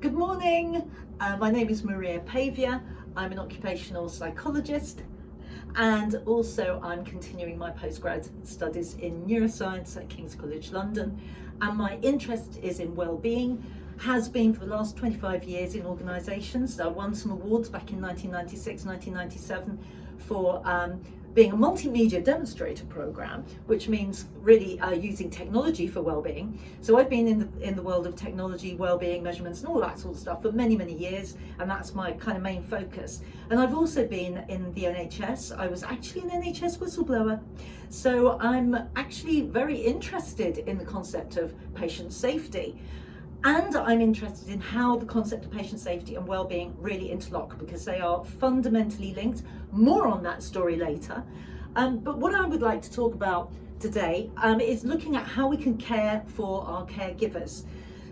Good morning, my name is Maria Paviour. I'm an occupational psychologist and also I'm continuing my postgrad studies in neuroscience at King's College London, and my interest is in wellbeing, has been for the last 25 years in organisations. I won some awards back in 1996, 1997 for being a multimedia demonstrator programme, which means really using technology for wellbeing. So I've been in the world of technology, wellbeing measurements and all that sort of stuff for many, many years, and that's my kind of main focus. And I've also been in the NHS. I was actually an NHS whistleblower. So I'm actually very interested in the concept of patient safety. And I'm interested in how the concept of patient safety and wellbeing really interlock, because they are fundamentally linked. More on that story later. But what I would like to talk about today is looking at how we can care for our caregivers.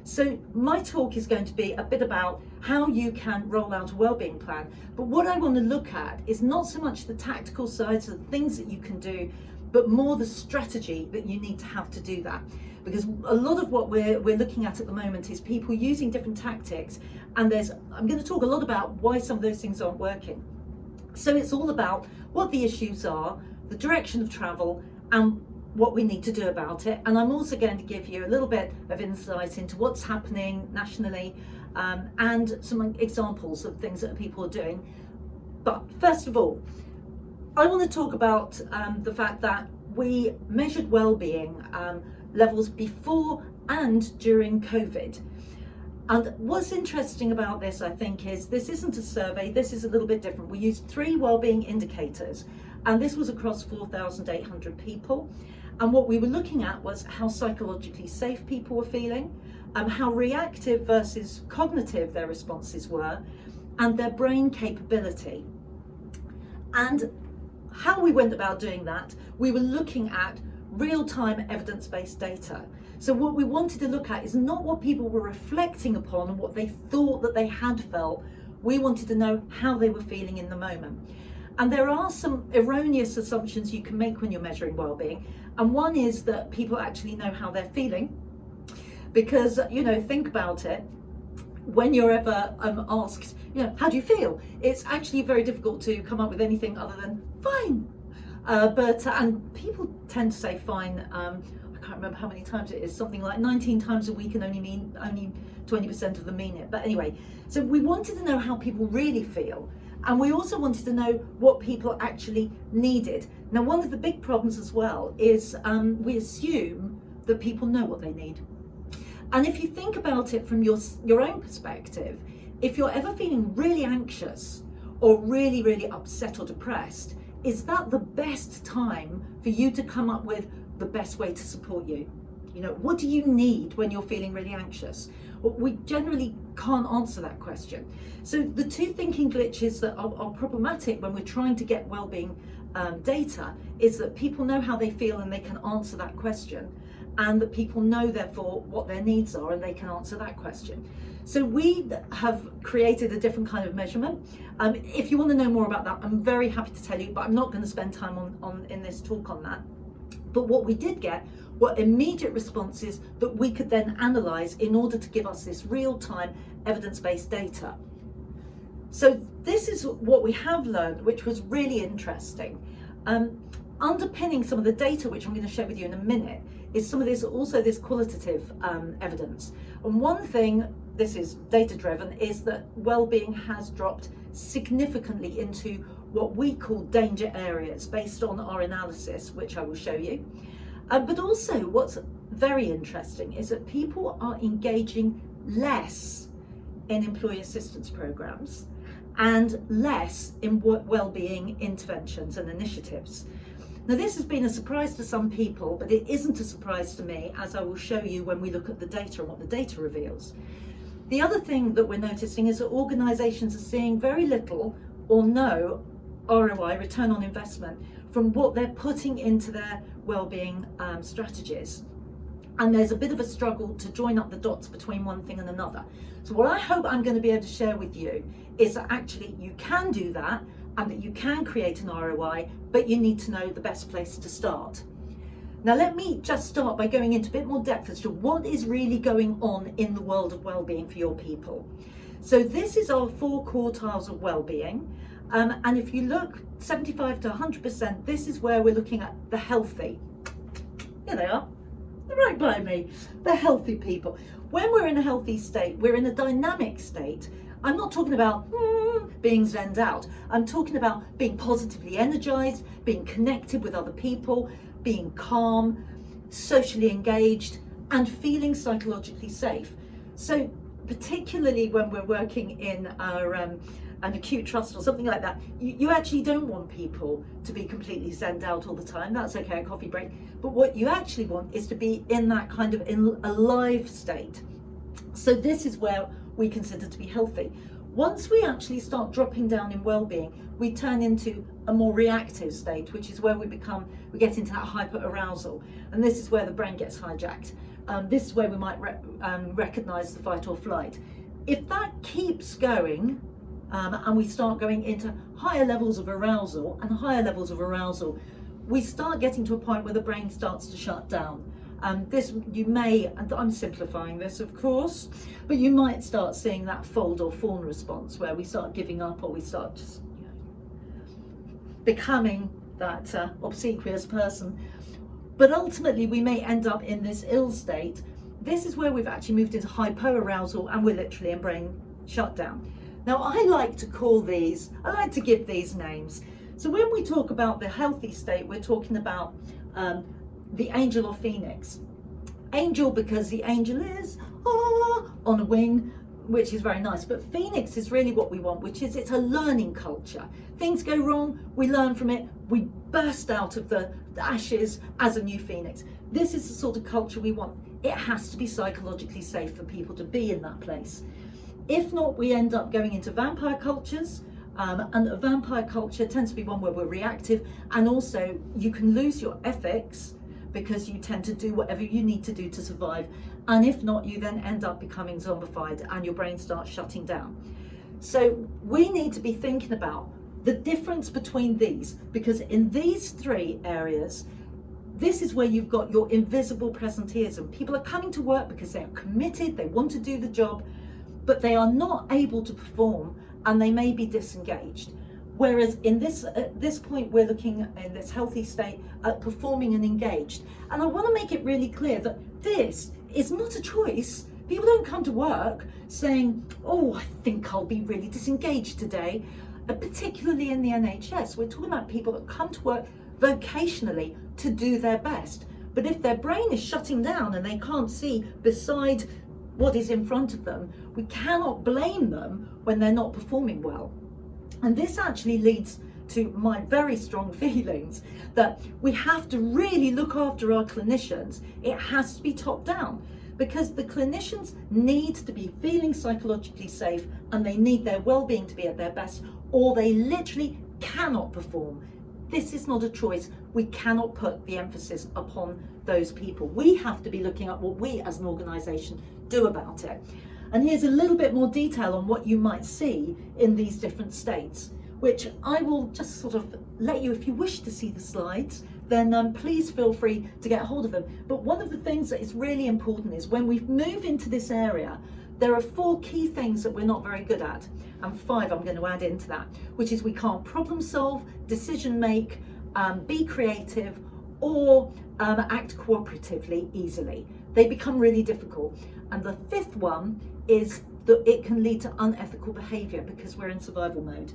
So my talk is going to be a bit about how you can roll out a wellbeing plan. But what I want to look at is not so much the tactical sides of the things that you can do, but more the strategy that you need to have to do that. Because a lot of what we're looking at the moment is people using different tactics, and I'm going to talk a lot about why some of those things aren't working. So it's all about what the issues are, the direction of travel, and what we need to do about it. And I'm also going to give you a little bit of insight into what's happening nationally, and some examples of things that people are doing. But first of all, I want to talk about the fact that we measured wellbeing levels before and during COVID. And what's interesting about this, I think, is this isn't a survey, this is a little bit different. We used 3 wellbeing indicators, and this was across 4,800 people. And what we were looking at was how psychologically safe people were feeling, how reactive versus cognitive their responses were, and their brain capability. And how we went about doing that, we were looking at real-time evidence-based data. So what we wanted to look at is not what people were reflecting upon and what they thought that they had felt. We wanted to know how they were feeling in the moment. And there are some erroneous assumptions you can make when you're measuring well-being. And one is that people actually know how they're feeling. Because, think about it. When you're ever asked, how do you feel? It's actually very difficult to come up with anything other than fine. And people tend to say fine, I can't remember how many times it is, something like 19 times a week, and only 20% of them mean it. But anyway, so we wanted to know how people really feel, and we also wanted to know what people actually needed. Now, one of the big problems as well is we assume that people know what they need. And if you think about it from your own perspective, if you're ever feeling really anxious or really, really upset or depressed, is that the best time for you to come up with the best way to support you? What do you need when you're feeling really anxious? Well, we generally can't answer that question. So the 2 thinking glitches that are problematic when we're trying to get wellbeing data is that people know how they feel and they can answer that question, and that people know therefore what their needs are and they can answer that question. So we have created a different kind of measurement. If you want to know more about that, I'm very happy to tell you, but I'm not going to spend time in this talk on that. But what we did get were immediate responses that we could then analyse in order to give us this real-time evidence-based data. So this is what we have learned, which was really interesting. Underpinning some of the data, which I'm going to share with you in a minute, is some of this qualitative evidence. And one thing, this is data driven, is that wellbeing has dropped significantly into what we call danger areas based on our analysis, which I will show you. But also what's very interesting is that people are engaging less in employee assistance programs and less in wellbeing interventions and initiatives. Now, this has been a surprise to some people, but it isn't a surprise to me, as I will show you when we look at the data and what the data reveals. The other thing that we're noticing is that organisations are seeing very little or no ROI, return on investment, from what they're putting into their wellbeing strategies. And there's a bit of a struggle to join up the dots between one thing and another. So what I hope I'm going to be able to share with you is that actually you can do that, and that you can create an ROI, but you need to know the best place to start. Now let me just start by going into a bit more depth as to what is really going on in the world of wellbeing for your people. So this is our 4 quartiles of wellbeing, and if you look 75 to 100%, this is where we're looking at the healthy. Here they are, they're right by me, the healthy people. When we're in a healthy state, we're in a dynamic state. I'm not talking about being zenned out. I'm talking about being positively energized, being connected with other people, being calm, socially engaged, and feeling psychologically safe. So particularly when we're working in our an acute trust or something like that, you actually don't want people to be completely zenned out all the time. That's okay, a coffee break. But what you actually want is to be in that kind of alive state. So this is where we consider to be healthy. Once we actually start dropping down in well-being, we turn into a more reactive state, which is where we get into that hyper-arousal. And this is where the brain gets hijacked. This is where we might recognize the fight or flight. If that keeps going, and we start going into higher levels of arousal and higher levels of arousal, we start getting to a point where the brain starts to shut down. This you may, and I'm simplifying this of course, but you might start seeing that fold or fawn response where we start giving up, or we start just, becoming that obsequious person. But ultimately we may end up in this ill state. This is where we've actually moved into hypoarousal and we're literally in brain shutdown. Now I like to give these names. So when we talk about the healthy state, we're talking about the angel or phoenix. Angel because the angel is on a wing, which is very nice, but phoenix is really what we want, which is it's a learning culture. Things go wrong, we learn from it, we burst out of the ashes as a new phoenix. This is the sort of culture we want. It has to be psychologically safe for people to be in that place. If not, we end up going into vampire cultures, and a vampire culture tends to be one where we're reactive, and also you can lose your ethics because you tend to do whatever you need to do to survive, and if not, you then end up becoming zombified and your brain starts shutting down. So we need to be thinking about the difference between these, because in these 3 areas, this is where you've got your invisible presenteeism. People are coming to work because they are committed, they want to do the job, but they are not able to perform and they may be disengaged. Whereas in at this point, we're looking in this healthy state at performing and engaged. And I want to make it really clear that this is not a choice. People don't come to work saying, oh, I think I'll be really disengaged today. Particularly in the NHS, we're talking about people that come to work vocationally to do their best. But if their brain is shutting down and they can't see beside what is in front of them, we cannot blame them when they're not performing well. And this actually leads to my very strong feelings that we have to really look after our clinicians. It has to be top down, because the clinicians need to be feeling psychologically safe and they need their well-being to be at their best, or they literally cannot perform. This is not a choice. We cannot put the emphasis upon those people. We have to be looking at what we as an organisation do about it. And here's a little bit more detail on what you might see in these different states, which I will just sort of let you, if you wish to see the slides, then please feel free to get hold of them. But one of the things that is really important is when we move into this area, there are 4 key things that we're not very good at, and 5 I'm going to add into that, which is we can't problem solve, decision make, be creative, or act cooperatively easily. They become really difficult. And the 5th one is that it can lead to unethical behaviour because we're in survival mode.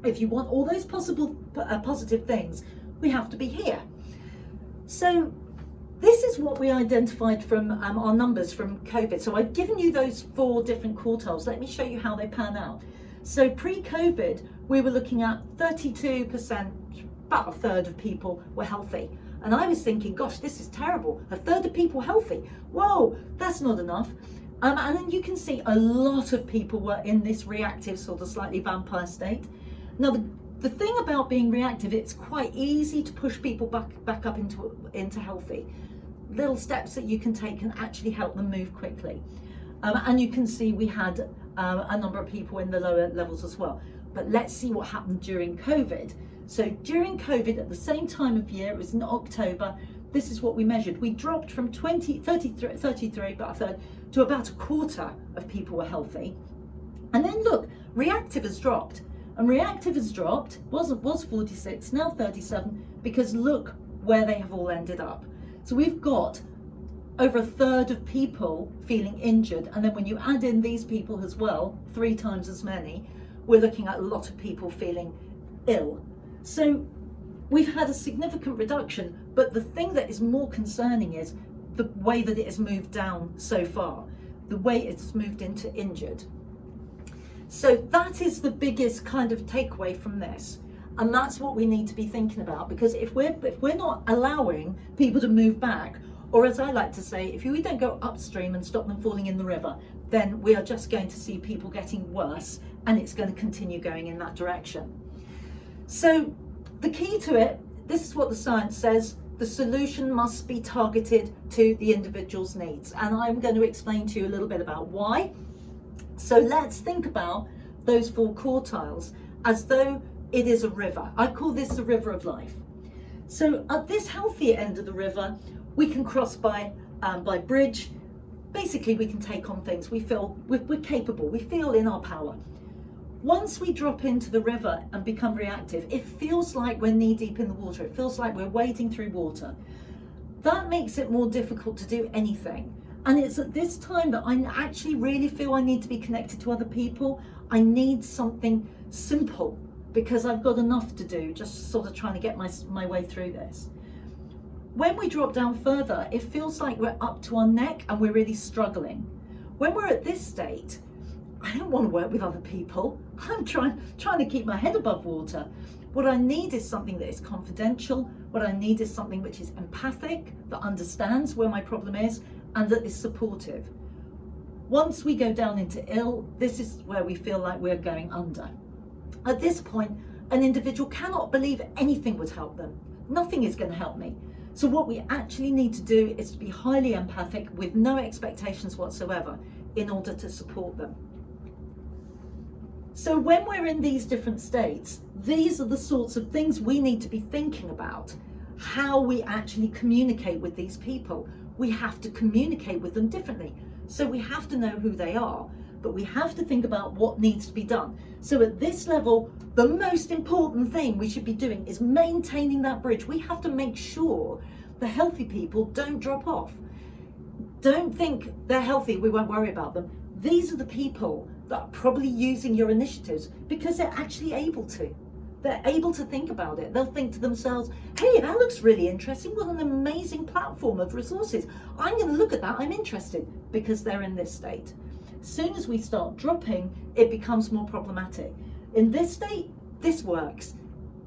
If you want all those possible positive things, we have to be here. So this is what we identified from our numbers from COVID. So I've given you those 4 different quartiles. Let me show you how they pan out. So pre-COVID, we were looking at 32%, about a third of people were healthy. And I was thinking, gosh, this is terrible. A third of people healthy. Whoa, that's not enough. And then you can see a lot of people were in this reactive, sort of slightly vampire state. Now, the thing about being reactive, it's quite easy to push people back up into healthy. Little steps that you can take can actually help them move quickly. And you can see we had a number of people in the lower levels as well. But let's see what happened during COVID. So during COVID, at the same time of year, it was in October, this is what we measured. We dropped from 33 about a third, to about a quarter of people were healthy. And then look, reactive has dropped. And reactive has dropped, was 46, now 37, because look where they have all ended up. So we've got over a third of people feeling injured, and then when you add in these people as well, 3 times as many, we're looking at a lot of people feeling ill. So we've had a significant reduction, but the thing that is more concerning is the way that it has moved down so far, the way it's moved into injured. So that is the biggest kind of takeaway from this. And that's what we need to be thinking about, because if we're not allowing people to move back, or as I like to say, if we don't go upstream and stop them falling in the river, then we are just going to see people getting worse, and it's going to continue going in that direction. So the key to it, this is what the science says: the solution must be targeted to the individual's needs. And I'm going to explain to you a little bit about why. So let's think about those 4 quartiles as though it is a river. I call this the river of life. So at this healthier end of the river, we can cross by bridge. Basically, we can take on things. We feel we're capable. We feel in our power. Once we drop into the river and become reactive, it feels like we're knee deep in the water. It feels like we're wading through water. That makes it more difficult to do anything. And it's at this time that I actually really feel I need to be connected to other people. I need something simple, because I've got enough to do, just sort of trying to get my way through this. When we drop down further, it feels like we're up to our neck and we're really struggling. When we're at this state, I don't want to work with other people. I'm trying to keep my head above water. What I need is something that is confidential. What I need is something which is empathic, that understands where my problem is, and that is supportive. Once we go down into ill, this is where we feel like we're going under. At this point, an individual cannot believe anything would help them. Nothing is going to help me. So what we actually need to do is to be highly empathic with no expectations whatsoever in order to support them. So when we're in these different states, these are the sorts of things we need to be thinking about. How we actually communicate with these people. We have to communicate with them differently. So we have to know who they are, but we have to think about what needs to be done. So at this level, the most important thing we should be doing is maintaining that bridge. We have to make sure the healthy people don't drop off. Don't think they're healthy, we won't worry about them. These are the people that are probably using your initiatives because they're actually able to. They're able to think about it. They'll think to themselves, hey, that looks really interesting. What an amazing platform of resources. I'm going to look at that. I'm interested, because they're in this state. As soon as we start dropping, it becomes more problematic. In this state, this works.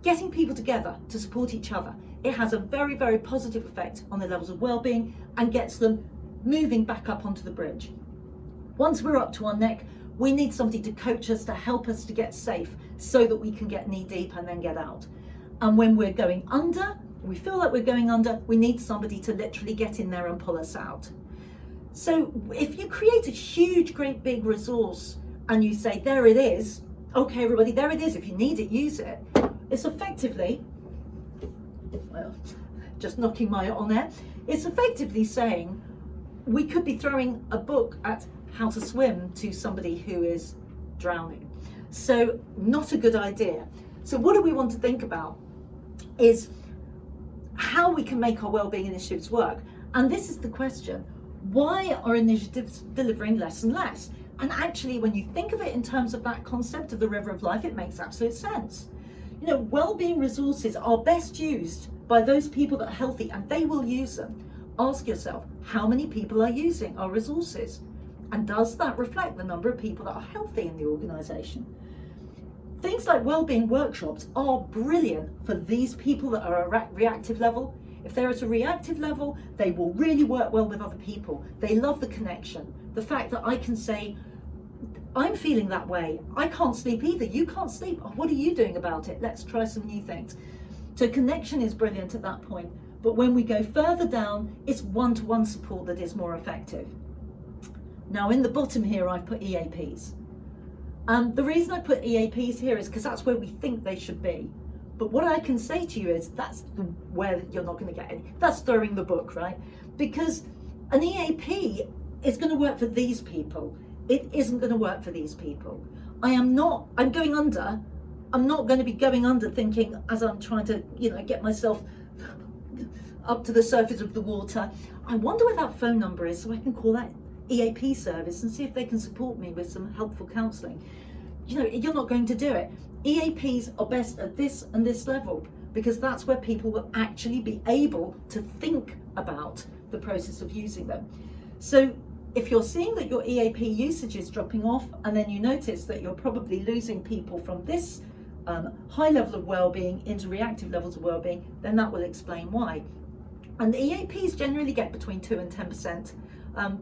Getting people together to support each other. It has a very, very positive effect on the levels of well-being and gets them moving back up onto the bridge. Once we're up to our neck, we need somebody to coach us, to help us to get safe so that we can get knee deep and then get out. And when we're going under, we feel like we're going under, we need somebody to literally get in there and pull us out. So if you create a huge, great big resource and you say, there it is, okay, everybody, there it is. If you need it, use it. It's effectively, well, just knocking my on there. It's effectively saying we could be throwing a book at how to swim to somebody who is drowning. So not a good idea. So what do we want to think about is how we can make our wellbeing initiatives work. And this is the question: why are initiatives delivering less and less? And actually, when you think of it in terms of that concept of the river of life, it makes absolute sense. You know, wellbeing resources are best used by those people that are healthy, and they will use them. Ask yourself, how many people are using our resources? And does that reflect the number of people that are healthy in the organisation? Things like wellbeing workshops are brilliant for these people that are at a reactive level. If they're at a reactive level, they will really work well with other people. They love the connection. The fact that I can say, I'm feeling that way. I can't sleep either. You can't sleep. Oh, what are you doing about it? Let's try some new things. So connection is brilliant at that point. But when we go further down, it's one-to-one support that is more effective. Now in the bottom here, I've put EAPs. The reason I put EAPs here is because that's where we think they should be. But what I can say to you is where you're not going to get any. That's throwing the book, right? Because an EAP is going to work for these people. It isn't going to work for these people. I'm going under. I'm not going to be going under thinking as I'm trying to, get myself up to the surface of the water. I wonder where that phone number is so I can call that EAP service and see if they can support me with some helpful counselling. You're not going to do it. EAPs are best at this and this level because that's where people will actually be able to think about the process of using them. So if you're seeing that your EAP usage is dropping off and then you notice that you're probably losing people from this high level of well-being into reactive levels of well-being, then that will explain why. And the EAPs generally get between 2 and 10%.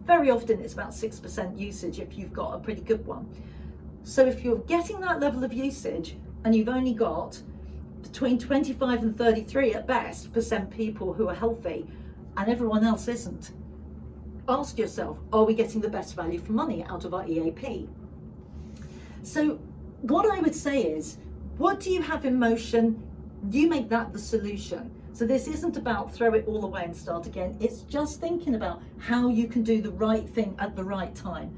Very often it's about 6% usage if you've got a pretty good one. So if you're getting that level of usage and you've only got between 25 and 33 at best % people who are healthy and everyone else isn't, ask yourself, are we getting the best value for money out of our EAP? So what I would say is, what do you have in motion? You make that the solution. So this isn't about throw it all away and start again. It's just thinking about how you can do the right thing at the right time.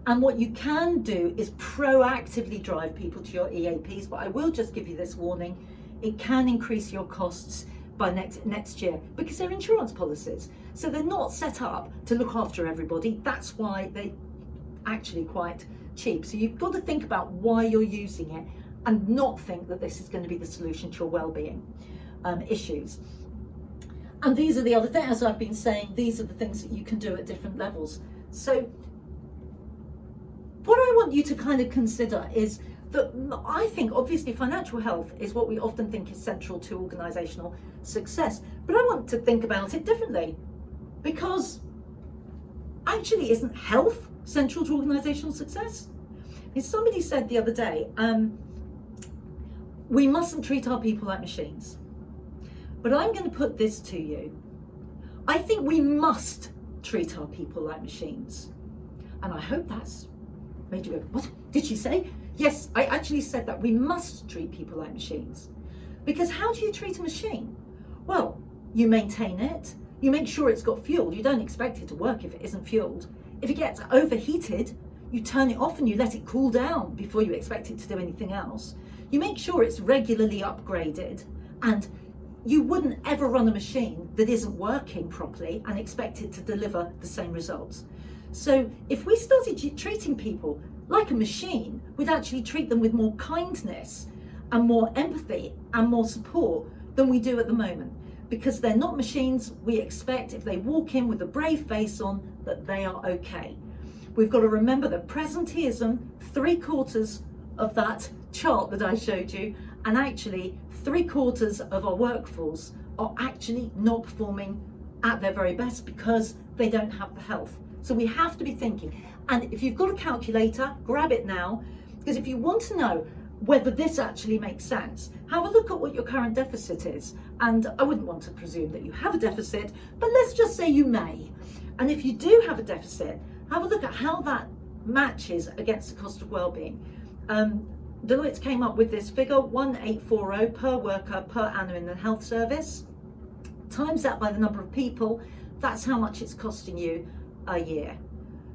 And what you can do is proactively drive people to your EAPs. But I will just give you this warning. It can increase your costs by next year because they're insurance policies. So they're not set up to look after everybody. That's why they're actually quite cheap. So you've got to think about why you're using it and not think that this is going to be the solution to your well-being issues. And these are the other things, as I've been saying, these are the things that you can do at different levels. So what I want you to kind of consider is that I think obviously financial health is what we often think is central to organisational success, but I want to think about it differently, because actually isn't health central to organisational success? As somebody said the other day, we mustn't treat our people like machines. But I'm going to put this to you. I think we must treat our people like machines. And I hope that's made you go, what did she say? Yes, I actually said that we must treat people like machines. Because how do you treat a machine? Well, you maintain it, you make sure it's got fuel. You don't expect it to work if it isn't fueled. If it gets overheated, you turn it off and you let it cool down before you expect it to do anything else. You make sure it's regularly upgraded, and you wouldn't ever run a machine that isn't working properly and expect it to deliver the same results. So if we started treating people like a machine, we'd actually treat them with more kindness and more empathy and more support than we do at the moment. Because they're not machines, we expect if they walk in with a brave face on that they are okay. We've got to remember that presenteeism, 3/4 of that chart that I showed you, and actually 3/4 of our workforce are actually not performing at their very best because they don't have the health. So we have to be thinking. And if you've got a calculator, grab it now, because if you want to know whether this actually makes sense, have a look at what your current deficit is. And I wouldn't want to presume that you have a deficit, but let's just say you may. And if you do have a deficit, have a look at how that matches against the cost of wellbeing. Deloitte came up with this figure, 1840 per worker per annum in the health service. Times that by the number of people, that's how much it's costing you a year.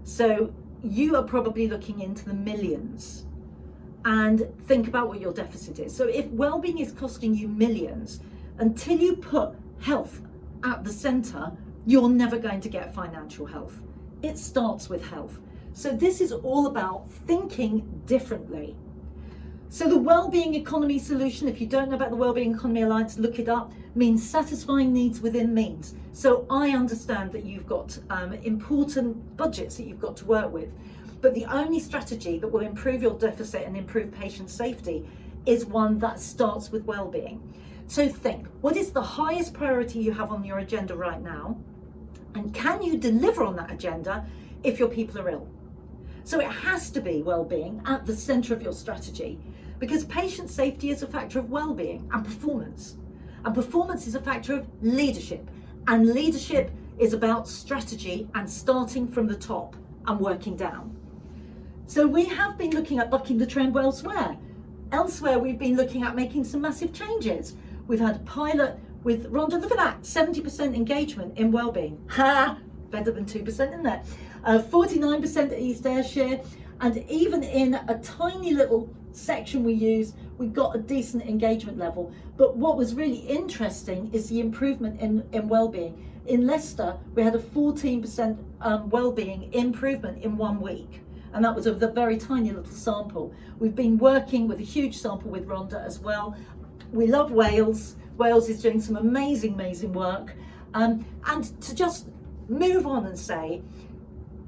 So you are probably looking into the millions. And think about what your deficit is. So if wellbeing is costing you millions, until you put health at the centre, you're never going to get financial health. It starts with health. So this is all about thinking differently. So the Wellbeing Economy solution, if you don't know about the Wellbeing Economy Alliance, look it up, means satisfying needs within means. So I understand that you've got important budgets that you've got to work with, but the only strategy that will improve your deficit and improve patient safety is one that starts with wellbeing. So think, what is the highest priority you have on your agenda right now? And can you deliver on that agenda if your people are ill? So it has to be wellbeing at the centre of your strategy, because patient safety is a factor of wellbeing and performance. And performance is a factor of leadership. And leadership is about strategy and starting from the top and working down. So we have been looking at bucking the trend elsewhere. Elsewhere, we've been looking at making some massive changes. We've had a pilot with Rhonda, look at that, 70% engagement in Wellbeing. Ha! Better than 2%, isn't it? 49% at East Ayrshire, and even in a tiny little section we use, we got a decent engagement level. But what was really interesting is the improvement in Wellbeing. In Leicester, we had a 14% Wellbeing improvement in 1 week. And that was of the very tiny little sample. We've been working with a huge sample with Rhonda as well. We love Wales. Wales is doing some amazing work. And to just move on and say,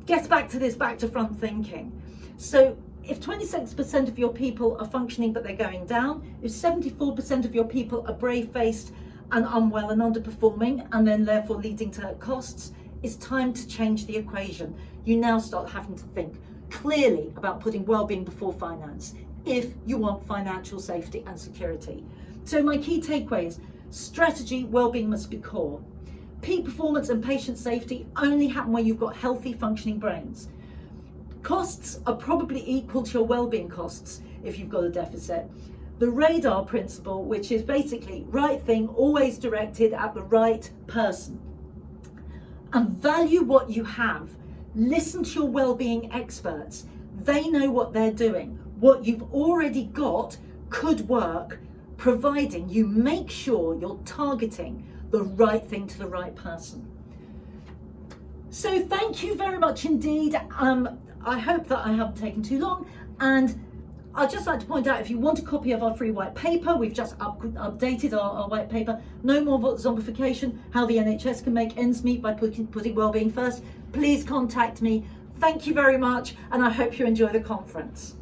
get back to this back to front thinking. So if 26% of your people are functioning but they're going down, if 74% of your people are brave-faced and unwell and underperforming and then therefore leading to costs, it's time to change the equation. You now start having to think clearly about putting wellbeing before finance if you want financial safety and security. So my key takeaway is strategy, wellbeing must be core. Peak performance and patient safety only happen when you've got healthy functioning brains. Costs are probably equal to your wellbeing costs if you've got a deficit. The radar principle, which is basically right thing always directed at the right person. And value what you have. Listen to your wellbeing experts. They know what they're doing. What you've already got could work, providing you make sure you're targeting the right thing to the right person. So thank you very much indeed. I hope that I haven't taken too long, and I'd just like to point out, if you want a copy of our free white paper, we've just updated our white paper, No More Zombification, How the NHS Can Make Ends Meet by putting Wellbeing First. Please contact me. Thank you very much, and I hope you enjoy the conference.